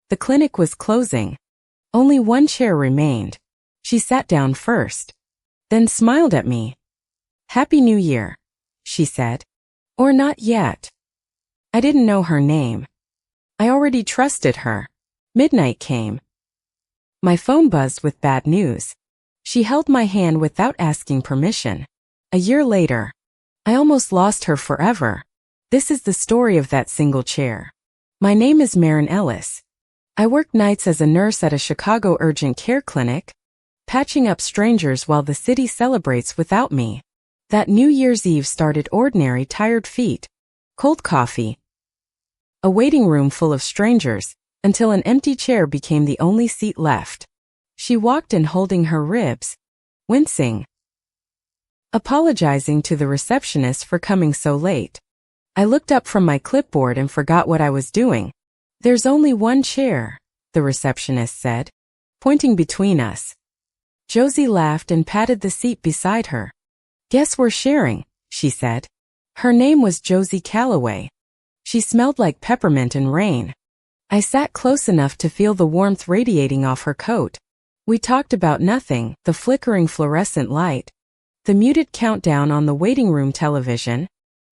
The clinic was closing. Only one chair remained. She sat down first, then smiled at me. "Happy New Year," she said. Or not yet. I didn't know her name. I already trusted her. Midnight came. My phone buzzed with bad news. She held my hand without asking permission. A year later. I almost lost her forever. This is the story of that single chair. My name is Maren Ellis. I work nights as a nurse at a Chicago urgent care clinic, patching up strangers while the city celebrates without me. That New Year's Eve started ordinary tired feet, cold coffee, a waiting room full of strangers, until an empty chair became the only seat left. She walked in holding her ribs, wincing, apologizing to the receptionist for coming so late. I looked up from my clipboard and forgot what I was doing. "There's only one chair," the receptionist said, pointing between us. Josie laughed and patted the seat beside her. "Guess we're sharing," she said. Her name was Josie Calloway. She smelled like peppermint and rain. I sat close enough to feel the warmth radiating off her coat. We talked about nothing, the flickering fluorescent light, the muted countdown on the waiting room television,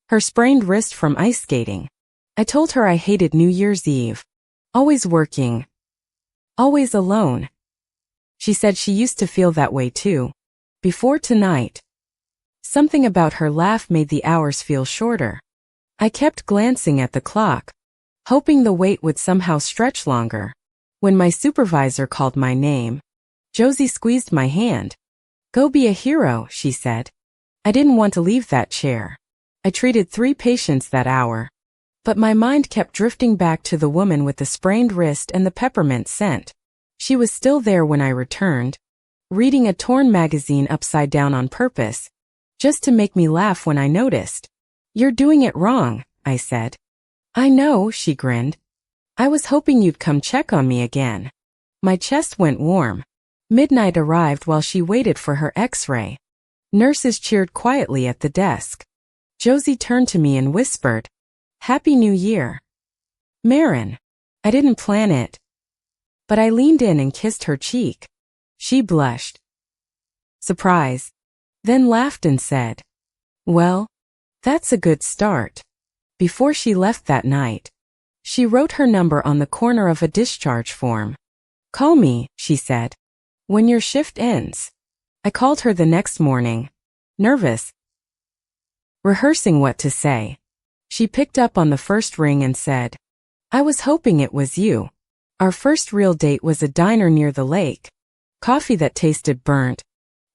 her sprained wrist from ice skating. I told her I hated New Year's Eve. Always working. Always alone. She said she used to feel that way too. Before tonight. Something about her laugh made the hours feel shorter. I kept glancing at the clock, hoping the wait would somehow stretch longer. When my supervisor called my name, Josie squeezed my hand. "Go be a hero," she said. I didn't want to leave that chair. I treated 3 patients that hour. But my mind kept drifting back to the woman with the sprained wrist and the peppermint scent. She was still there when I returned, reading a torn magazine upside down on purpose, just to make me laugh when I noticed. "You're doing it wrong," I said. "I know," she grinned. "I was hoping you'd come check on me again." My chest went warm. Midnight arrived while she waited for her x-ray. Nurses cheered quietly at the desk. Josie turned to me and whispered, "Happy New Year, Maren." I didn't plan it, but I leaned in and kissed her cheek. She blushed. Surprise. Then laughed and said, "Well, that's a good start." Before she left that night, she wrote her number on the corner of a discharge form. "Call me," she said, "when your shift ends." I called her the next morning, nervous, rehearsing what to say. She picked up on the first ring and said, "I was hoping it was you." Our first real date was a diner near the lake, coffee that tasted burnt,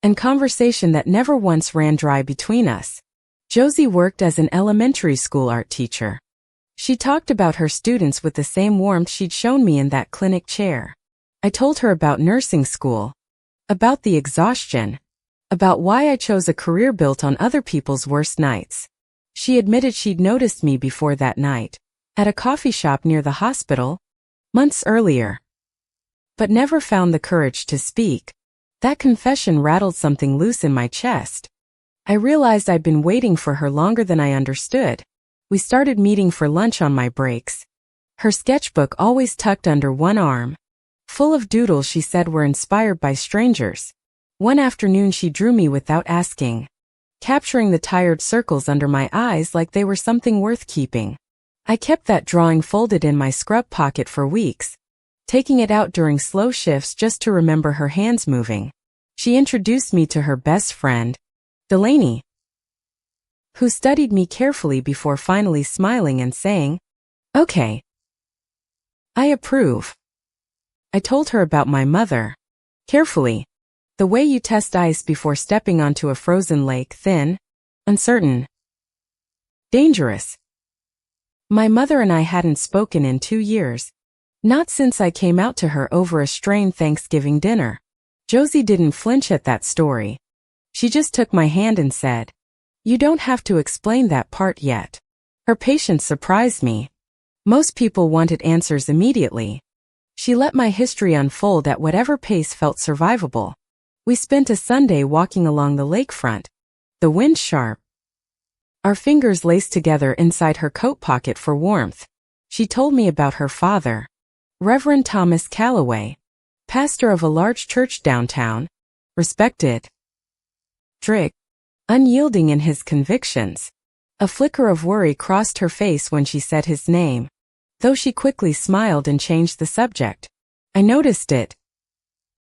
and conversation that never once ran dry between us. Josie worked as an elementary school art teacher. She talked about her students with the same warmth she'd shown me in that clinic chair. I told her about nursing school, about the exhaustion, about why I chose a career built on other people's worst nights. She admitted she'd noticed me before that night, at a coffee shop near the hospital, months earlier, but never found the courage to speak. That confession rattled something loose in my chest. I realized I'd been waiting for her longer than I understood. We started meeting for lunch on my breaks. Her sketchbook always tucked under one arm, full of doodles she said were inspired by strangers. One afternoon she drew me without asking, capturing the tired circles under my eyes like they were something worth keeping. I kept that drawing folded in my scrub pocket for weeks, taking it out during slow shifts just to remember her hands moving. She introduced me to her best friend, Delaney, who studied me carefully before finally smiling and saying, "Okay, I approve." I told her about my mother, carefully, the way you test ice before stepping onto a frozen lake, thin, uncertain, dangerous. My mother and I hadn't spoken in 2 years, not since I came out to her over a strained Thanksgiving dinner. Josie didn't flinch at that story. She just took my hand and said, "You don't have to explain that part yet." Her patience surprised me. Most people wanted answers immediately. She let my history unfold at whatever pace felt survivable. We spent a Sunday walking along the lakefront, the wind sharp, our fingers laced together inside her coat pocket for warmth. She told me about her father, Reverend Thomas Calloway, pastor of a large church downtown, respected, strict, unyielding in his convictions. A flicker of worry crossed her face when she said his name, though she quickly smiled and changed the subject. I noticed it.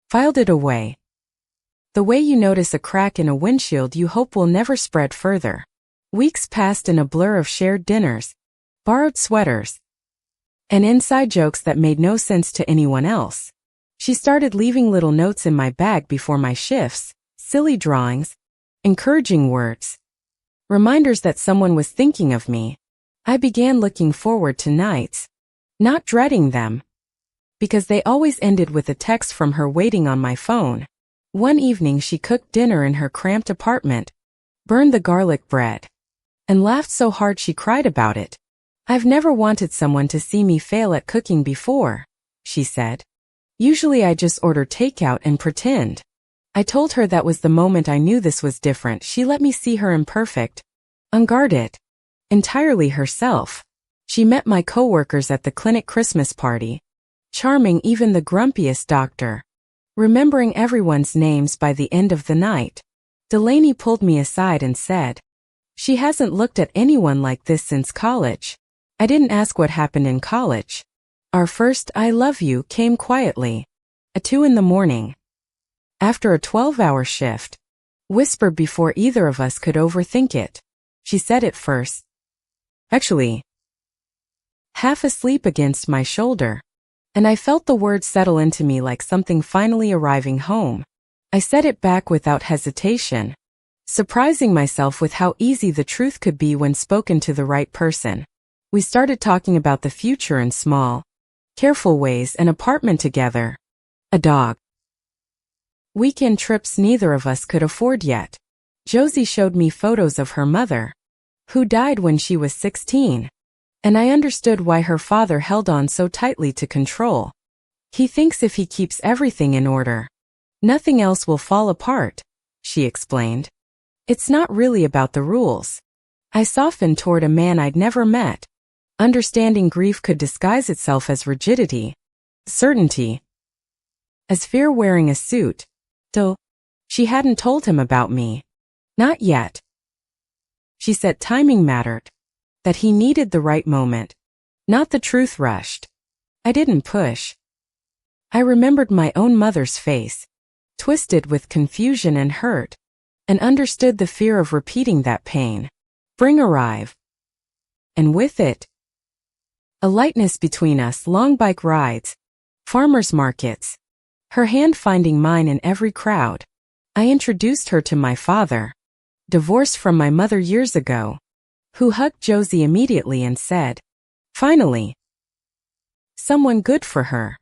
Filed it away. The way you notice a crack in a windshield you hope will never spread further. Weeks passed in a blur of shared dinners, borrowed sweaters, and inside jokes that made no sense to anyone else. She started leaving little notes in my bag before my shifts, silly drawings, encouraging words, reminders that someone was thinking of me. I began looking forward to nights, not dreading them, because they always ended with a text from her waiting on my phone. One evening she cooked dinner in her cramped apartment, burned the garlic bread, and laughed so hard she cried about it. I've never wanted someone to see me fail at cooking before, she said. Usually I just order takeout and pretend. I told her that was the moment I knew this was different. She let me see her imperfect, unguarded, entirely herself. She met my coworkers at the clinic Christmas party, charming even the grumpiest doctor, remembering everyone's names by the end of the night. Delaney pulled me aside and said, "She hasn't looked at anyone like this since college." I didn't ask what happened in college. Our first "I love you" came quietly, at 2 a.m, after a 12-hour shift, whispered before either of us could overthink it. She said it first, actually, half asleep against my shoulder, and I felt the words settle into me like something finally arriving home. I said it back without hesitation, surprising myself with how easy the truth could be when spoken to the right person. We started talking about the future in small, careful ways: an apartment together, a dog, weekend trips neither of us could afford yet. Josie showed me photos of her mother, who died when she was 16, and I understood why her father held on so tightly to control. He thinks if he keeps everything in order, nothing else will fall apart, she explained. It's not really about the rules. I softened toward a man I'd never met, understanding grief could disguise itself as rigidity, certainty, as fear wearing a suit. Though she hadn't told him about me. Not yet. She said timing mattered, that he needed the right moment, not the truth rushed. I didn't push. I remembered my own mother's face, twisted with confusion and hurt, and understood the fear of repeating that pain. Spring arrived, and with it, a lightness between us: long bike rides, farmers markets, her hand finding mine in every crowd. I introduced her to my father, divorced from my mother years ago, who hugged Josie immediately and said, "Finally, someone good for her."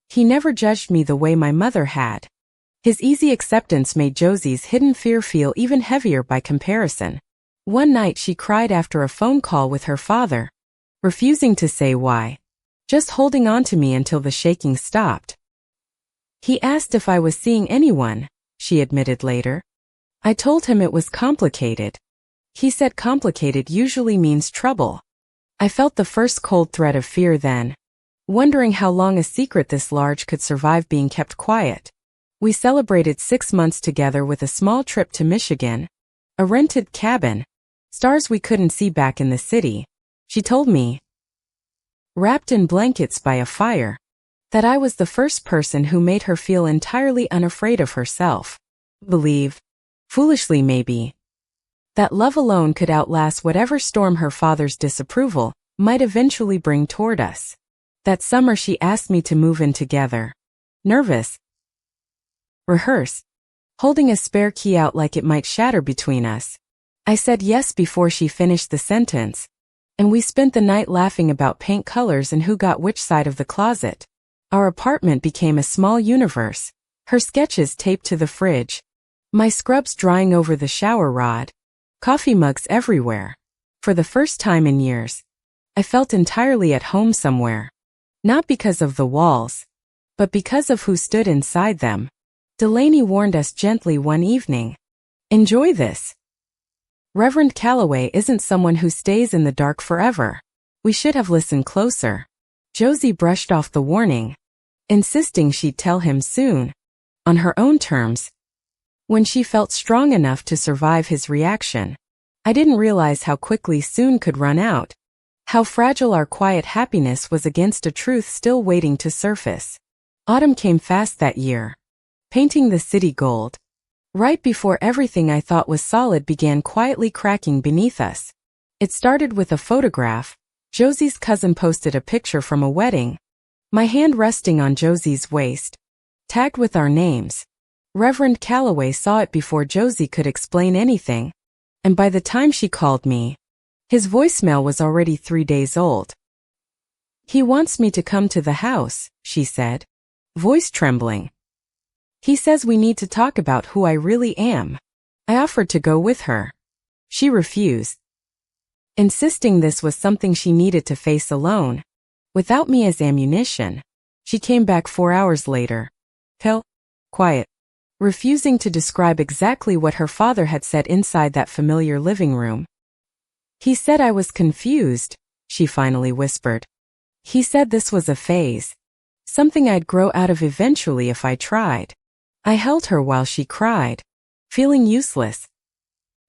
He never judged me the way my mother had. His easy acceptance made Josie's hidden fear feel even heavier by comparison. One night she cried after a phone call with her father, refusing to say why, just holding on to me until the shaking stopped. He asked if I was seeing anyone, she admitted later. I told him it was complicated. He said complicated usually means trouble. I felt the first cold threat of fear then, wondering how long a secret this large could survive being kept quiet. We celebrated 6 months together with a small trip to Michigan, a rented cabin, stars we couldn't see back in the city. She told me, wrapped in blankets by a fire, that I was the first person who made her feel entirely unafraid of herself. Believe, foolishly maybe, that love alone could outlast whatever storm her father's disapproval might eventually bring toward us. That summer she asked me to move in together. Nervous, rehearse, holding a spare key out like it might shatter between us. I said yes before she finished the sentence, and we spent the night laughing about paint colors and who got which side of the closet. Our apartment became a small universe, her sketches taped to the fridge, my scrubs drying over the shower rod, coffee mugs everywhere. For the first time in years, I felt entirely at home somewhere. Not because of the walls, but because of who stood inside them. Delaney warned us gently one evening. Enjoy this. Reverend Calloway isn't someone who stays in the dark forever. We should have listened closer. Josie brushed off the warning, insisting she'd tell him soon, on her own terms, when she felt strong enough to survive his reaction. I didn't realize how quickly soon could run out, how fragile our quiet happiness was against a truth still waiting to surface. Autumn came fast that year, painting the city gold, right before everything I thought was solid began quietly cracking beneath us. It started with a photograph. Josie's cousin posted a picture from a wedding, my hand resting on Josie's waist, tagged with our names. Reverend Calloway saw it before Josie could explain anything, and by the time she called me, his voicemail was already 3 days old. "He wants me to come to the house," she said, voice trembling. "He says we need to talk about who I really am." I offered to go with her. She refused, insisting this was something she needed to face alone, without me as ammunition. She came back 4 hours later, pale, quiet, refusing to describe exactly what her father had said inside that familiar living room. "He said I was confused," she finally whispered. "He said this was a phase, something I'd grow out of eventually if I tried." I held her while she cried, feeling useless,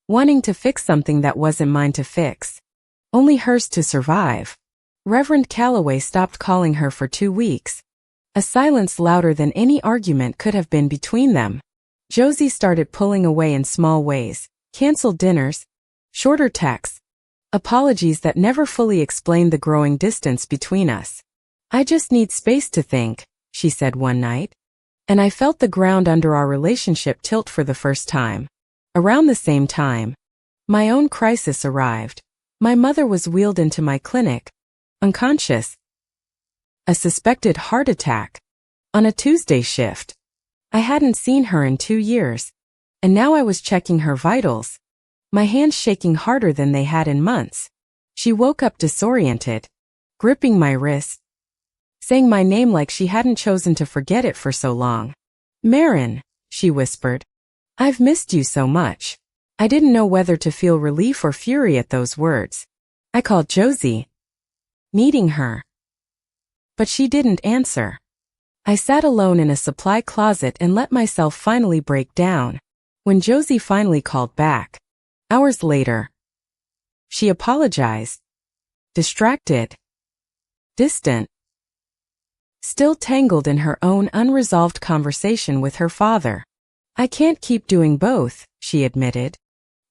wanting to fix something that wasn't mine to fix, only hers to survive. Reverend Calloway stopped calling her for 2 weeks, a silence louder than any argument could have been between them. Josie started pulling away in small ways, canceled dinners, shorter texts, apologies that never fully explained the growing distance between us. "I just need space to think," she said one night, and I felt the ground under our relationship tilt for the first time. Around the same time, my own crisis arrived. My mother was wheeled into my clinic, unconscious, a suspected heart attack, on a Tuesday shift. I hadn't seen her in 2 years, and now I was checking her vitals, my hands shaking harder than they had in months. She woke up disoriented, gripping my wrist, saying my name like she hadn't chosen to forget it for so long. "Marin," she whispered, "I've missed you so much." I didn't know whether to feel relief or fury at those words. I called Josie, needing her, but she didn't answer. I sat alone in a supply closet and let myself finally break down. When Josie finally called back, hours later, she apologized, distracted, distant, still tangled in her own unresolved conversation with her father. "I can't keep doing both," she admitted.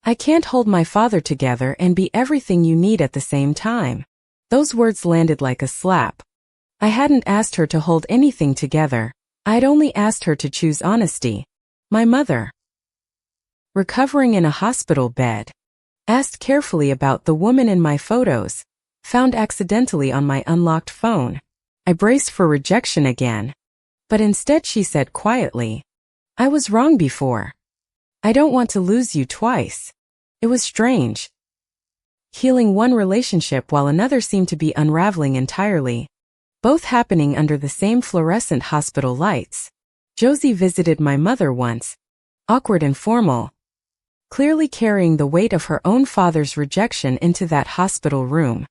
"I can't hold my father together and be everything you need at the same time." Those words landed like a slap. I hadn't asked her to hold anything together. I'd only asked her to choose honesty. My mother, recovering in a hospital bed, asked carefully about the woman in my photos, found accidentally on my unlocked phone. I braced for rejection again, but instead she said quietly, "I was wrong before. I don't want to lose you twice." It was strange, healing one relationship while another seemed to be unraveling entirely, both happening under the same fluorescent hospital lights. Josie visited my mother once, awkward and formal, clearly carrying the weight of her own father's rejection into that hospital room.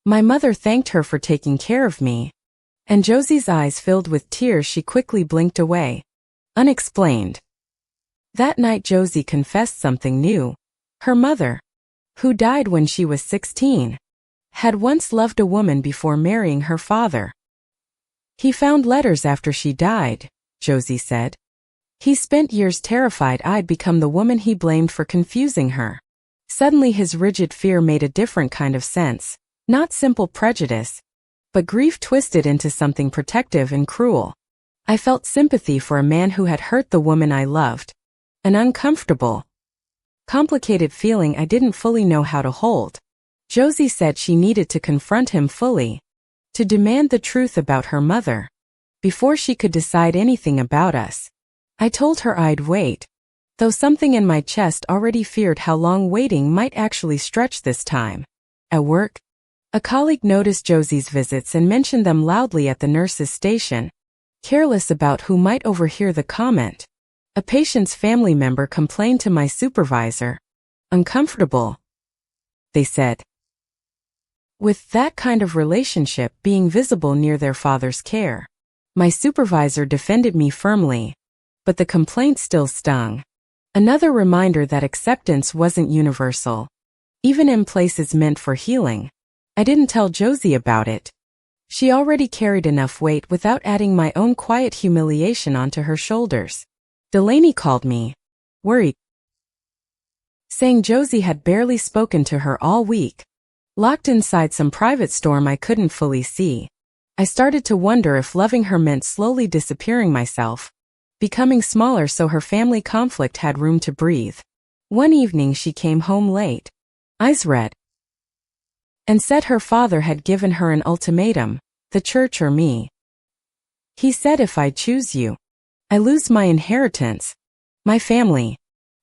My mother thanked her for taking care of me, and Josie's eyes filled with tears. She quickly blinked away, unexplained. That night Josie confessed something new. Her mother, who died when she was 16, had once loved a woman before marrying her father. "He found letters after she died," Josie said. "He spent years terrified I'd become the woman he blamed for confusing her." Suddenly his rigid fear made a different kind of sense, not simple prejudice, but grief twisted into something protective and cruel. I felt sympathy for a man who had hurt the woman I loved, an uncomfortable, complicated feeling I didn't fully know how to hold. Josie said she needed to confront him fully, to demand the truth about her mother, before she could decide anything about us. I told her I'd wait, though something in my chest already feared how long waiting might actually stretch this time. At work, a colleague noticed Josie's visits and mentioned them loudly at the nurse's station, careless about who might overhear the comment. A patient's family member complained to my supervisor. "Uncomfortable," they said. with that kind of relationship being visible near their father's care. My supervisor defended me firmly, but the complaint still stung. Another reminder that acceptance wasn't universal, even in places meant for healing. I didn't tell Josie about it. She already carried enough weight without adding my own quiet humiliation onto her shoulders. Delaney called me, worried, saying Josie had barely spoken to her all week, locked inside some private storm I couldn't fully see. I started to wonder if loving her meant slowly disappearing myself, becoming smaller so her family conflict had room to breathe. One evening she came home late, eyes red, and said her father had given her an ultimatum, the church or me. He said if I choose you, I lose my inheritance, my family,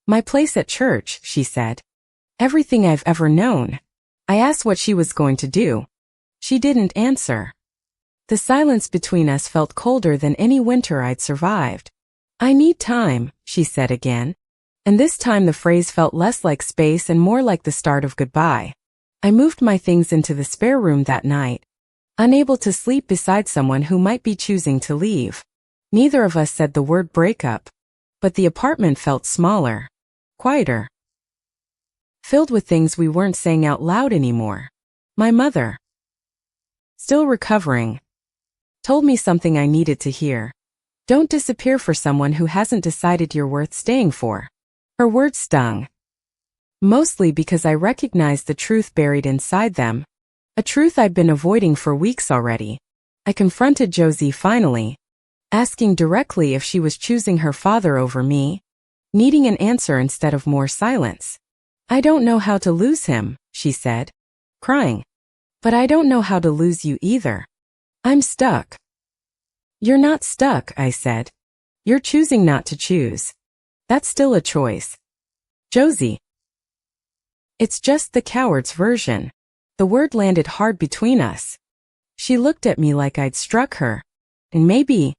my place at church, she said. Everything I've ever known. I asked what she was going to do. She didn't answer. The silence between us felt colder than any winter I'd survived. I need time, she said again. And this time the phrase felt less like space and more like the start of goodbye. I moved my things into the spare room that night, unable to sleep beside someone who might be choosing to leave. Neither of us said the word breakup, but the apartment felt smaller, quieter, filled with things we weren't saying out loud anymore. My mother, still recovering, told me something I needed to hear. Don't disappear for someone who hasn't decided you're worth staying for. Her words stung, mostly because I recognized the truth buried inside them, a truth I'd been avoiding for weeks already. I confronted Josie finally, asking directly if she was choosing her father over me, needing an answer instead of more silence. I don't know how to lose him, she said, crying. But I don't know how to lose you either. I'm stuck. You're not stuck, I said. You're choosing not to choose. That's still a choice. Josie. It's just the coward's version. The word landed hard between us. She looked at me like I'd struck her. And maybe,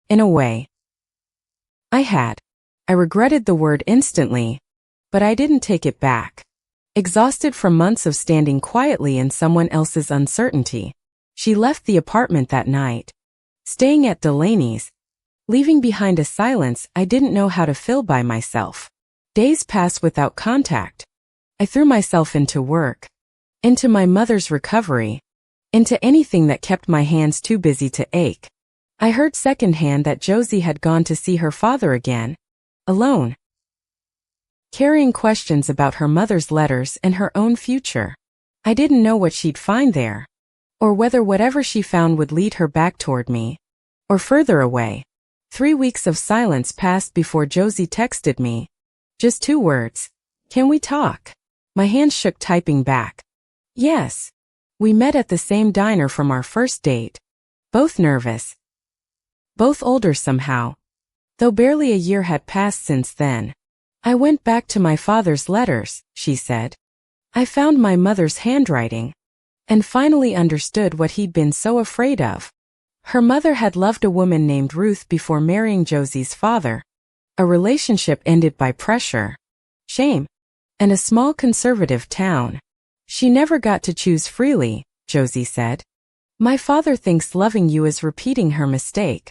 in a way, I had. I regretted the word instantly, but I didn't take it back. Exhausted from months of standing quietly in someone else's uncertainty, she left the apartment that night, staying at Delaney's, leaving behind a silence I didn't know how to fill by myself. Days passed without contact. I threw myself into work, into my mother's recovery, into anything that kept my hands too busy to ache. I heard secondhand that Josie had gone to see her father again, alone, carrying questions about her mother's letters and her own future. I didn't know what she'd find there, or whether whatever she found would lead her back toward me, or further away. 3 weeks of silence passed before Josie texted me. Just 2 words. Can we talk? My hands shook typing back. Yes. We met at the same diner from our first date. Both nervous. Both older somehow. Though barely a year had passed since then. I went back to my father's letters, she said. I found my mother's handwriting, and finally understood what he'd been so afraid of. Her mother had loved a woman named Ruth before marrying Josie's father. A relationship ended by pressure, shame, and a small conservative town. She never got to choose freely, Josie said. My father thinks loving you is repeating her mistake.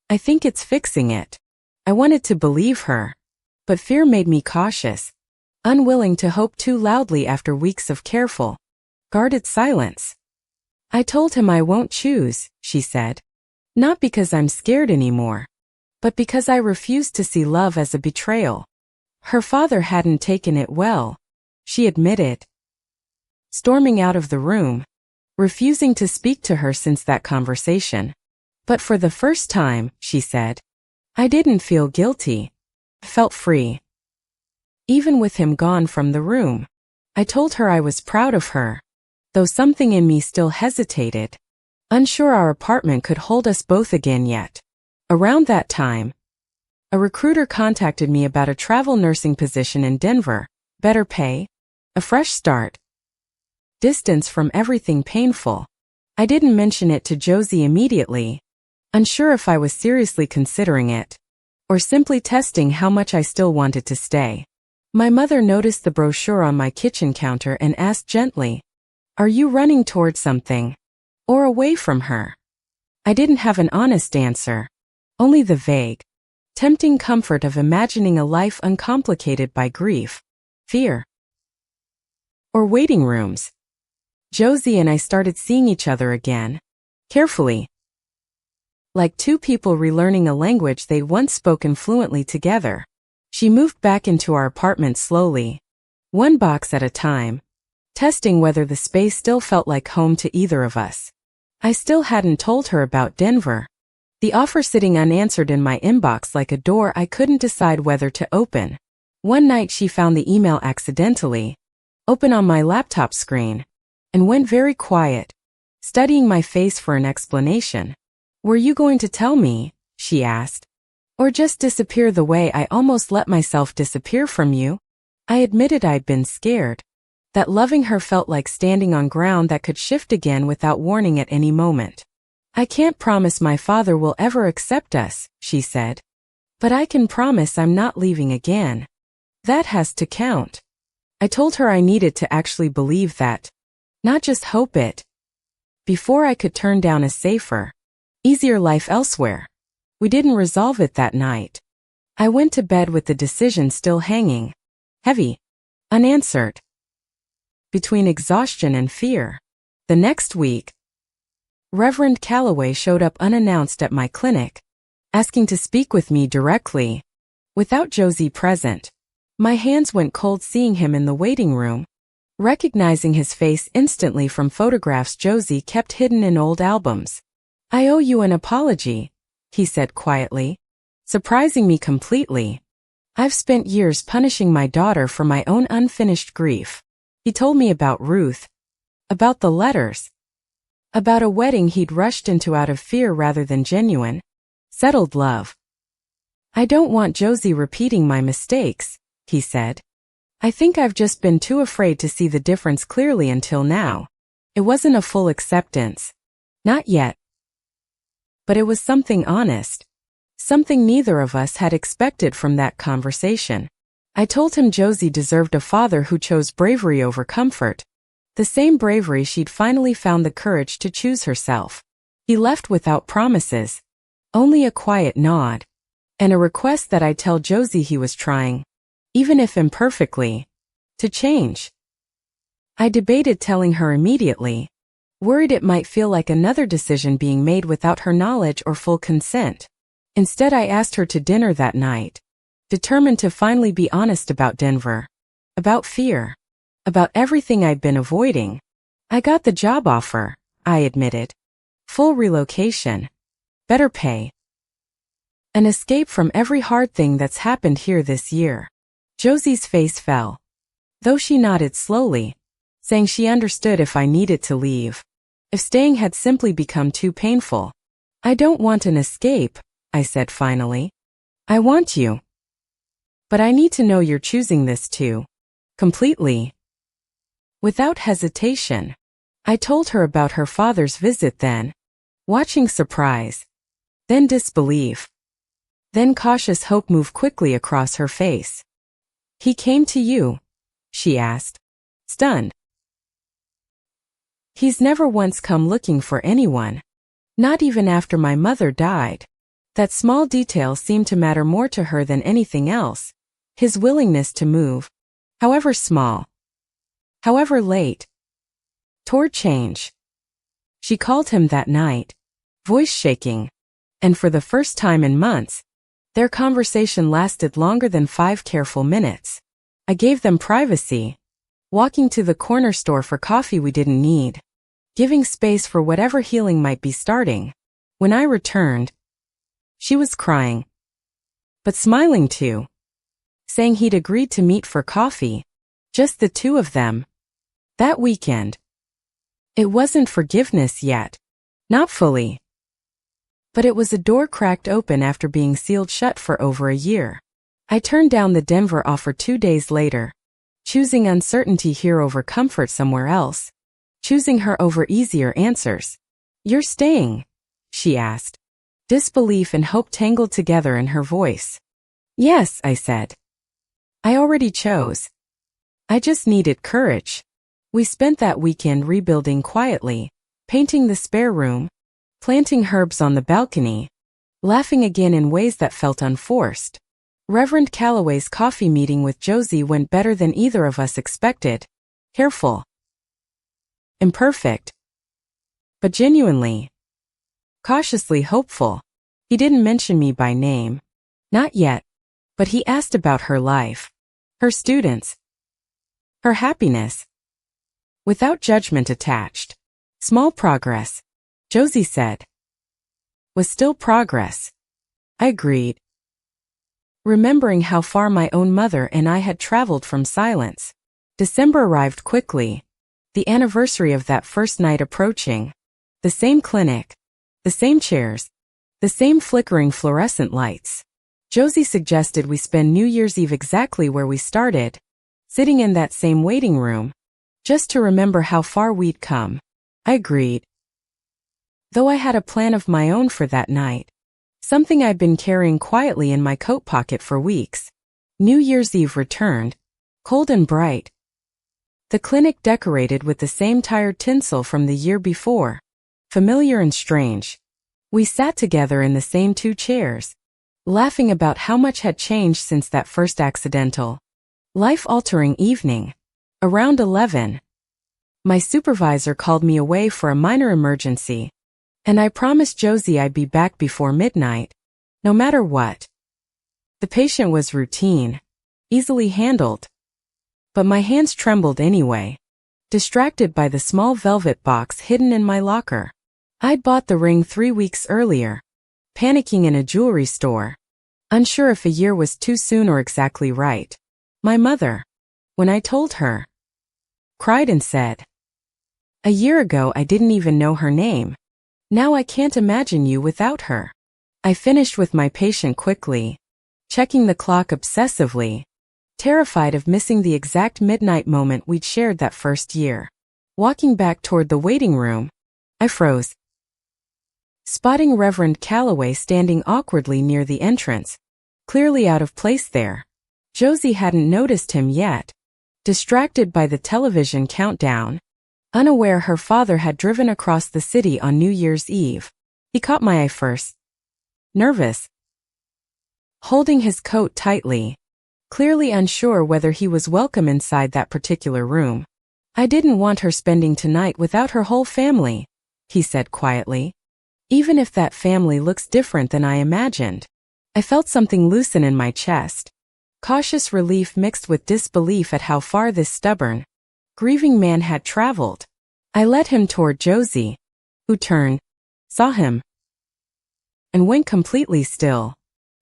I think it's fixing it. I wanted to believe her, but fear made me cautious, unwilling to hope too loudly after weeks of careful, guarded silence. I told him I won't choose, she said. Not because I'm scared anymore, but because I refused to see love as a betrayal. Her father hadn't taken it well, she admitted, storming out of the room, refusing to speak to her since that conversation. But for the first time, she said, I didn't feel guilty. Felt free. Even with him gone from the room. I told her I was proud of her, though something in me still hesitated, unsure our apartment could hold us both again yet. Around that time, a recruiter contacted me about a travel nursing position in Denver, better pay, a fresh start, distance from everything painful. I didn't mention it to Josie immediately, unsure if I was seriously considering it, or simply testing how much I still wanted to stay. My mother noticed the brochure on my kitchen counter and asked gently, Are you running toward something? Or away from her? I didn't have an honest answer. Only the vague, tempting comfort of imagining a life uncomplicated by grief, fear, or waiting rooms. Josie and I started seeing each other again, carefully, like two people relearning a language they'd once spoken fluently together. She moved back into our apartment slowly, one box at a time, testing whether the space still felt like home to either of us. I still hadn't told her about Denver, the offer sitting unanswered in my inbox like a door I couldn't decide whether to open. One night she found the email accidentally, open on my laptop screen, and went very quiet, studying my face for an explanation. Were you going to tell me, she asked, or just disappear the way I almost let myself disappear from you? I admitted I'd been scared, that loving her felt like standing on ground that could shift again without warning at any moment. I can't promise my father will ever accept us, she said. But I can promise I'm not leaving again. That has to count. I told her I needed to actually believe that, not just hope it, before I could turn down a safer, easier life elsewhere. We didn't resolve it that night. I went to bed with the decision still hanging, heavy, unanswered, between exhaustion and fear. The next week, Reverend Calloway showed up unannounced at my clinic, asking to speak with me directly, without Josie present. My hands went cold seeing him in the waiting room, recognizing his face instantly from photographs Josie kept hidden in old albums. I owe you an apology, he said quietly, surprising me completely. I've spent years punishing my daughter for my own unfinished grief. He told me about Ruth, about the letters, about a wedding he'd rushed into out of fear rather than genuine, settled love. I don't want Josie repeating my mistakes, he said. I think I've just been too afraid to see the difference clearly until now. It wasn't a full acceptance. Not yet. But it was something honest. Something neither of us had expected from that conversation. I told him Josie deserved a father who chose bravery over comfort. The same bravery she'd finally found the courage to choose herself. He left without promises. Only a quiet nod. And a request that I tell Josie he was trying, even if imperfectly, to change. I debated telling her immediately, worried it might feel like another decision being made without her knowledge or full consent. Instead, I asked her to dinner that night, determined to finally be honest about Denver, about fear, about everything I'd been avoiding. I got the job offer, I admitted. Full relocation, better pay, an escape from every hard thing that's happened here this year. Josie's face fell, though she nodded slowly, saying she understood if I needed to leave, if staying had simply become too painful. I don't want an escape, I said finally. I want you. But I need to know you're choosing this too. Completely. Without hesitation. I told her about her father's visit then, watching surprise, then disbelief, then cautious hope move quickly across her face. He came to you? She asked, stunned. He's never once come looking for anyone. Not even after my mother died. That small detail seemed to matter more to her than anything else. His willingness to move, however small, however late, toward change. She called him that night, voice shaking, and for the first time in months, their conversation lasted longer than 5 careful minutes. I gave them privacy, walking to the corner store for coffee we didn't need, giving space for whatever healing might be starting. When I returned, she was crying, but smiling too, saying he'd agreed to meet for coffee, just the two of them, that weekend. It wasn't forgiveness yet, not fully. But it was a door cracked open after being sealed shut for over a year. I turned down the Denver offer 2 days later, choosing uncertainty here over comfort somewhere else, choosing her over easier answers. You're staying? She asked. Disbelief and hope tangled together in her voice. Yes, I said. I already chose. I just needed courage. We spent that weekend rebuilding quietly, painting the spare room, planting herbs on the balcony, laughing again in ways that felt unforced. Reverend Calloway's coffee meeting with Josie went better than either of us expected. Careful. Imperfect. But genuinely. Cautiously hopeful. He didn't mention me by name. Not yet. But he asked about her life. Her students. Her happiness. Without judgment attached. Small progress, Josie said. Was still progress. I agreed. Remembering how far my own mother and I had traveled from silence. December arrived quickly. The anniversary of that first night approaching. The same clinic. The same chairs. The same flickering fluorescent lights. Josie suggested we spend New Year's Eve exactly where we started. Sitting in that same waiting room. Just to remember how far we'd come. I agreed. Though I had a plan of my own for that night. Something I'd been carrying quietly in my coat pocket for weeks. New Year's Eve returned. Cold and bright. The clinic decorated with the same tired tinsel from the year before. Familiar and strange. We sat together in the same two chairs. Laughing about how much had changed since that first accidental, life-altering evening. Around 11. My supervisor called me away for a minor emergency. And I promised Josie I'd be back before midnight. No matter what. The patient was routine. Easily handled. But my hands trembled anyway. Distracted by the small velvet box hidden in my locker. I'd bought the ring 3 weeks earlier. Panicking in a jewelry store. Unsure if a year was too soon or exactly right. My mother. When I told her. Cried and said. A year ago I didn't even know her name. Now I can't imagine you without her. I finished with my patient quickly. Checking the clock obsessively. Terrified of missing the exact midnight moment we'd shared that first year. Walking back toward the waiting room. I froze. Spotting Reverend Calloway standing awkwardly near the entrance. Clearly out of place there. Josie hadn't noticed him yet. Distracted by the television countdown. Unaware her father had driven across the city on New Year's Eve. He caught my eye first. Nervous. Holding his coat tightly. Clearly unsure whether he was welcome inside that particular room. I didn't want her spending tonight without her whole family, he said quietly. Even if that family looks different than I imagined. I felt something loosen in my chest. Cautious relief mixed with disbelief at how far this stubborn, grieving man had traveled. I led him toward Josie, who turned, saw him, and went completely still.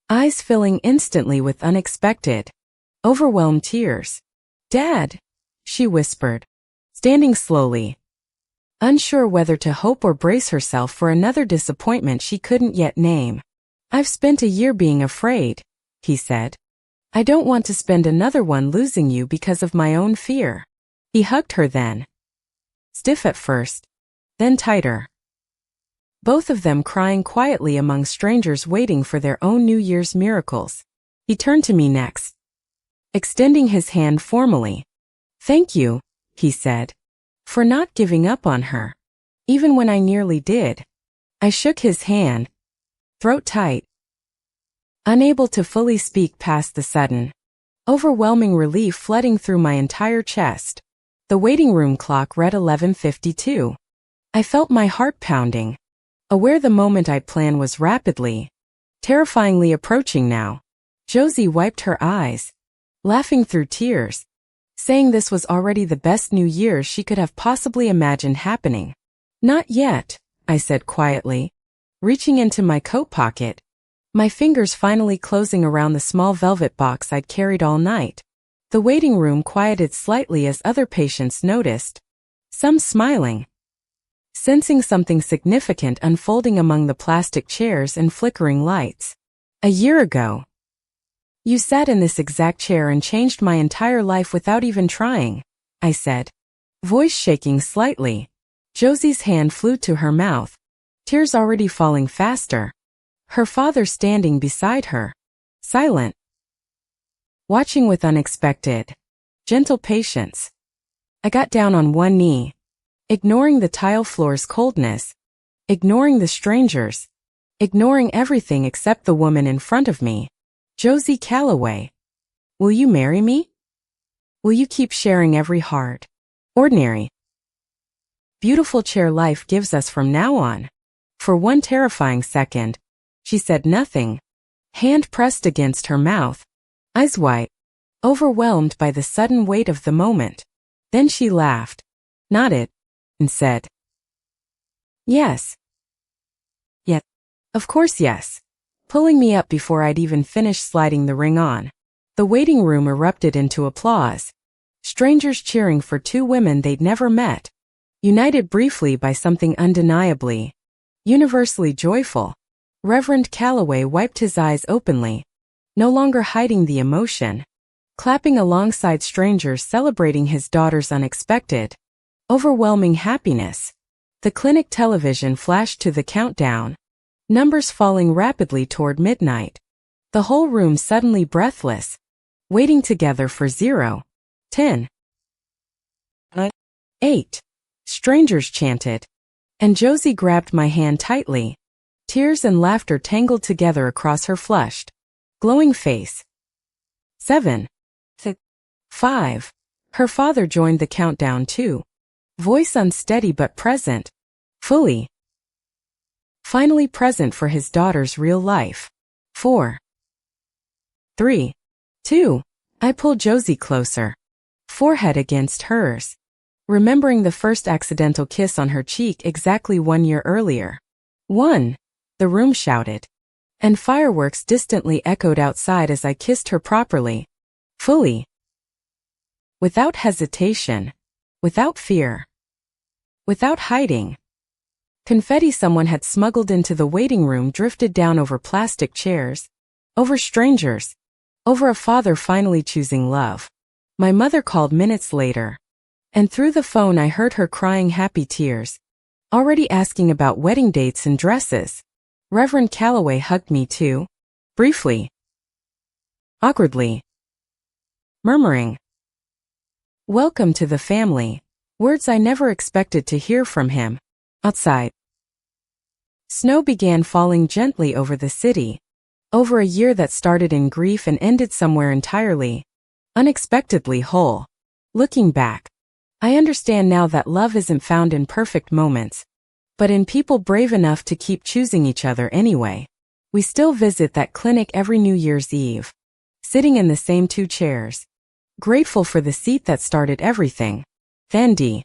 Eyes filling instantly with unexpected, overwhelmed tears. Dad, she whispered, standing slowly. Unsure whether to hope or brace herself for another disappointment she couldn't yet name. I've spent a year being afraid, he said. I don't want to spend another one losing you because of my own fear. He hugged her then. Stiff at first, then tighter. Both of them crying quietly among strangers waiting for their own New Year's miracles. He turned to me next. Extending his hand formally. Thank you, he said. For not giving up on her. Even when I nearly did. I shook his hand. Throat tight. Unable to fully speak past the sudden, overwhelming relief flooding through my entire chest. The waiting room clock read 11:52. I felt my heart pounding. Aware the moment I'd planned was rapidly, terrifyingly approaching now. Josie wiped her eyes, laughing through tears, saying this was already the best New Year's she could have possibly imagined happening. Not yet, I said quietly, reaching into my coat pocket, my fingers finally closing around the small velvet box I'd carried all night. The waiting room quieted slightly as other patients noticed, some smiling, sensing something significant unfolding among the plastic chairs and flickering lights. A year ago, you sat in this exact chair and changed my entire life without even trying, I said, voice shaking slightly. Josie's hand flew to her mouth, tears already falling faster. Her father standing beside her, silent, watching with unexpected, gentle patience. I got down on one knee, ignoring the tile floor's coldness, ignoring the strangers, ignoring everything except the woman in front of me. Josie Calloway. Will you marry me? Will you keep sharing every heart? Ordinary, beautiful chair life gives us from now on. For one terrifying second, she said nothing, hand pressed against her mouth, eyes wide, overwhelmed by the sudden weight of the moment. Then she laughed, nodded, and said, "Yes. Yes. Of course yes," pulling me up before I'd even finished sliding the ring on. The waiting room erupted into applause. Strangers cheering for two women they'd never met, united briefly by something undeniably, universally joyful. Reverend Calloway wiped his eyes openly, no longer hiding the emotion, clapping alongside strangers celebrating his daughter's unexpected, overwhelming happiness. The clinic television flashed to the countdown, numbers falling rapidly toward midnight. The whole room suddenly breathless, waiting together for 0, 10, 9, 8. Strangers chanted, and Josie grabbed my hand tightly. Tears and laughter tangled together across her flushed, glowing face. 7, 6, 5. Her father joined the countdown too, voice unsteady but present, fully, finally present for his daughter's real life. 4, 3, 2. I pulled Josie closer, forehead against hers, remembering the first accidental kiss on her cheek exactly 1 year earlier. 1. The room shouted, and fireworks distantly echoed outside as I kissed her properly, fully, without hesitation, without fear, without hiding. Confetti someone had smuggled into the waiting room drifted down over plastic chairs, over strangers, over a father finally choosing love. My mother called minutes later, and through the phone I heard her crying happy tears, already asking about wedding dates and dresses. Reverend Calloway hugged me too, briefly, awkwardly, murmuring, "Welcome to the family," words I never expected to hear from him. Outside, snow began falling gently over the city, over a year that started in grief and ended somewhere entirely, unexpectedly whole. Looking back, I understand now that love isn't found in perfect moments, but in people brave enough to keep choosing each other anyway. We still visit that clinic every New Year's Eve, sitting in the same 2 chairs, grateful for the seat that started everything. Van D.